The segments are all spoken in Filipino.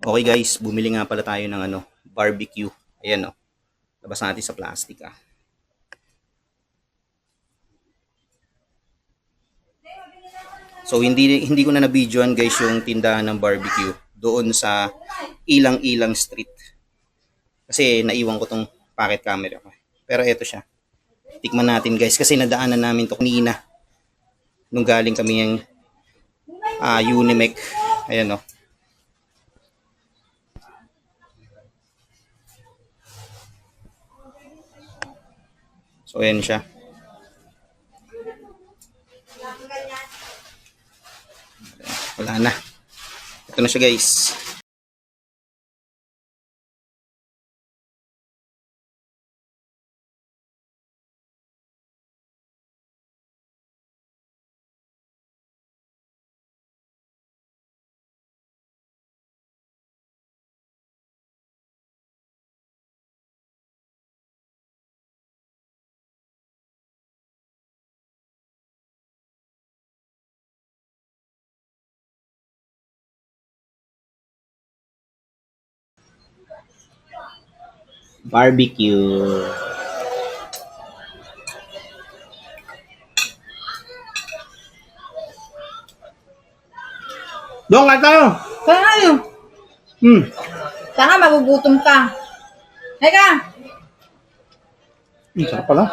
Okay guys, bumili nga pala tayo ng barbecue. Ayan oh. Labas natin sa plastic ah. So hindi ko na na-videoan guys yung tindahan ng barbecue doon sa Ilang-Ilang Street. Kasi naiwan ko tong pocket camera ko. Pero eto siya. Tikman natin guys kasi nadaanan namin to kanina nung galing kami yung Unimec. Ayan oh. So ayan siya. Wala na. Ito na siya guys. Barbecue. Doon nga tayo. Kaya nga yun. Saka magugutom ka. Teka! Ang sarap pala.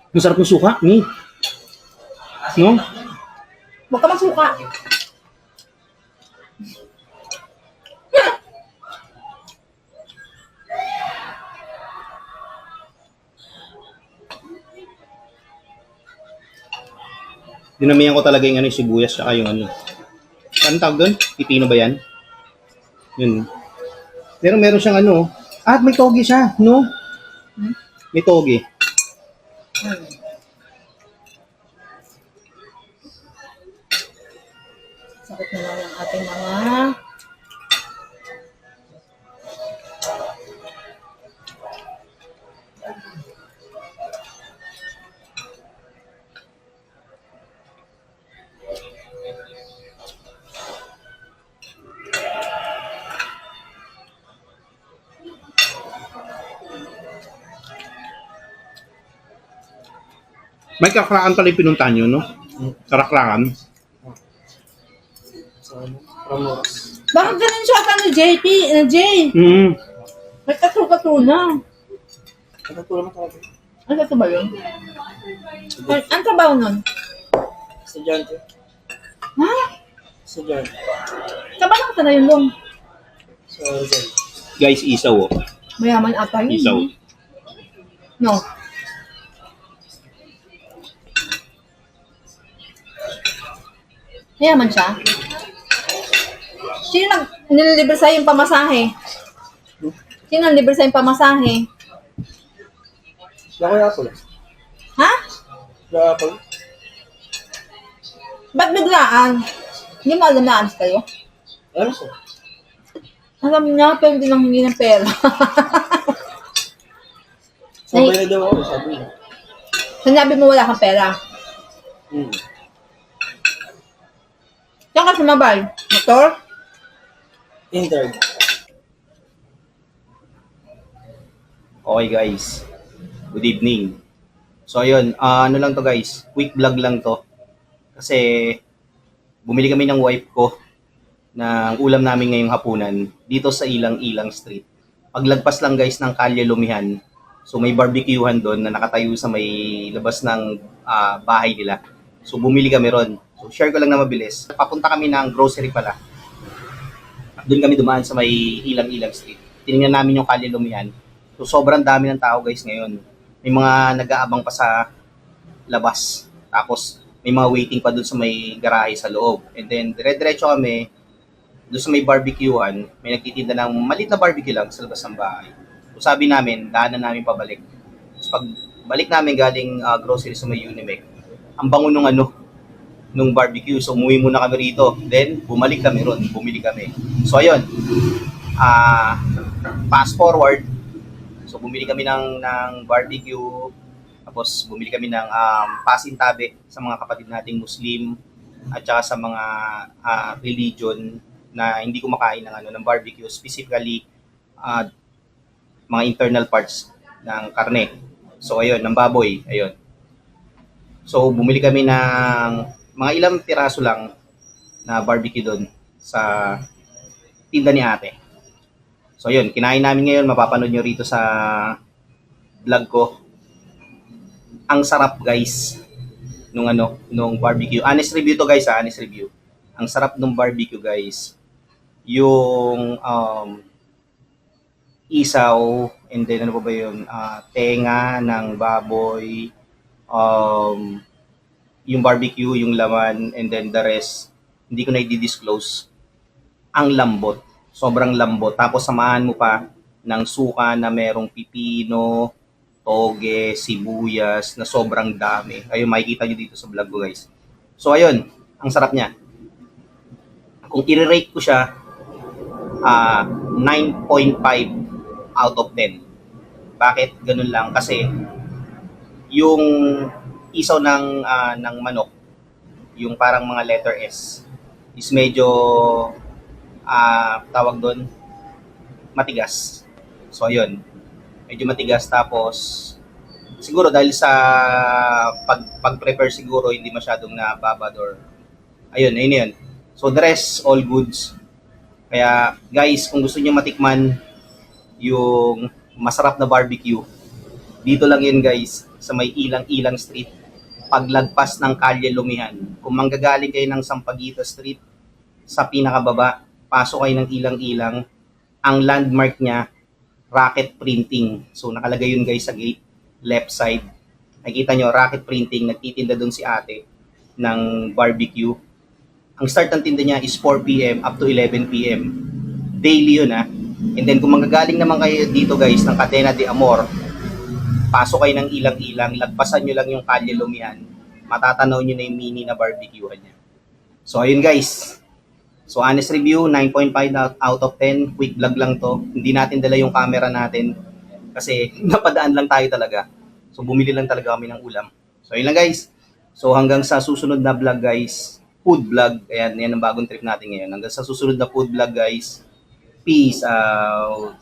Ang sarap ng suka. No? Huwag ka magsuka. Dinamihan ko talaga yung sibuyas tsaka yung Anong tawag doon? Pipino ba yan? Yun. Pero meron siyang at may togi siya, no? May togi. Sakit na lang ang ating mga... May kakrakan pala yung pinuntahan nyo, no? Karaklakan. Bakit ganun siya ka ni JP? Jay? May katu-katu na. Ano katu ba yun? Ang trabaho nun? Estudyante. Ha? Estudyante. Trabaho ka na yun long. So, Rizal. Guys, isaw oh. Mayaman ata yun. Isaw. No. Mayaman siya. Sino nililibre sa'yo yung pamasahe? Sino nililibre sa'yo yung pamasahe? Lako yung apple. Ha? Lako apple. Ba't biglaan? Hindi mo alam na alis kayo? Ano siya? Alam niya, pero hindi nang hingi ng pera. Sabay na daw ako, sabi niya. Sinabi mo wala kang pera. Saan ka sumabay? Motor? Intern. Okay guys. Good evening. So ayun, ano lang to guys. Quick vlog lang to. Kasi bumili kami ng wife ko ng ulam namin ngayong hapunan dito sa Ilang-Ilang Street. Paglagpas lang guys ng Kalye Lumihan. So may barbecuehan doon na nakatayo sa may labas ng bahay nila. So bumili kami ron. So share ko lang na mabilis. Papunta kami ng grocery pala. Doon kami dumaan sa may Ilang-Ilang Street. Tinignan namin yung Kalye Lumihan. So sobrang dami ng tao guys ngayon. May mga nag-aabang pa sa labas. Tapos may mga waiting pa doon sa may garahe sa loob. And then dire-diretso kami doon sa may barbecuehan. May nagtitinda ng maliit na barbecue lang sa labas ng bahay. So sabi namin, daanan namin pabalik. So pag balik namin galing grocery sa may Unimec, ang bango nung barbecue. So umuwi muna kami rito. Then bumalik kami ron, bumili kami. So ayun. Fast forward. So bumili kami ng barbecue. Tapos bumili kami ng pasintabi sa mga kapatid nating Muslim at saka sa mga religion na hindi kumakain ng ng barbecue, specifically mga internal parts ng karne. So ayun, ng baboy, ayun. So bumili kami ng mga ilang piraso lang na barbecue doon sa tinda ni ate. So ayun, kinain namin ngayon, mapapanood nyo rito sa vlog ko. Ang sarap guys nung barbecue. Honest review to guys, honest review. Ang sarap nung barbecue guys. Yung isaw, and then ano pa ba yun? Tenga ng baboy, yung barbecue, yung laman, and then the rest, hindi ko na i-disclose. Ang lambot. Sobrang lambot. Tapos samahan mo pa ng suka na merong pipino, toge, sibuyas, na sobrang dami. Ayun, makikita nyo dito sa vlog ko guys. So ayun, ang sarap niya. Kung i-rate ko siya, 9.5 out of 10. Bakit ganun lang? Kasi yung isaw ng manok, yung parang mga letter S, is medyo tawag doon, matigas. So ayun, medyo matigas, tapos siguro dahil sa pag-prepare siguro hindi masyadong nababad or ayun yun. So the rest, all goods. Kaya guys, kung gusto niyo matikman yung masarap na barbecue, dito lang yun guys, sa may Ilang-Ilang Street, paglagpas ng Kalye Lumihan. Kung manggagaling kayo ng Sampaguita Street, sa pinakababa, pasok kayo ng Ilang-Ilang, ang landmark niya, Rocket Printing. So nakalagay yun guys sa gate, left side. Nakikita nyo, Rocket Printing, nagtitinda doon si ate ng barbecue. Ang start ng tinda niya is 4 p.m. up to 11 p.m. Daily yun And then kung manggagaling naman kayo dito guys ng Cadena de Amor, pasok kayo ng Ilang-Ilang, lagpasan nyo lang yung Kalye Lumihan, matatanaw nyo na yung mini na barbecuehan niya. So ayun guys. So honest review, 9.5 out of 10. Quick vlog lang to. Hindi natin dala yung camera natin kasi napadaan lang tayo talaga. So bumili lang talaga kami ng ulam. So ayun lang guys. So hanggang sa susunod na vlog guys, food vlog. Ayan, yan ang bagong trip natin ngayon. Hanggang sa susunod na food vlog guys. Peace out.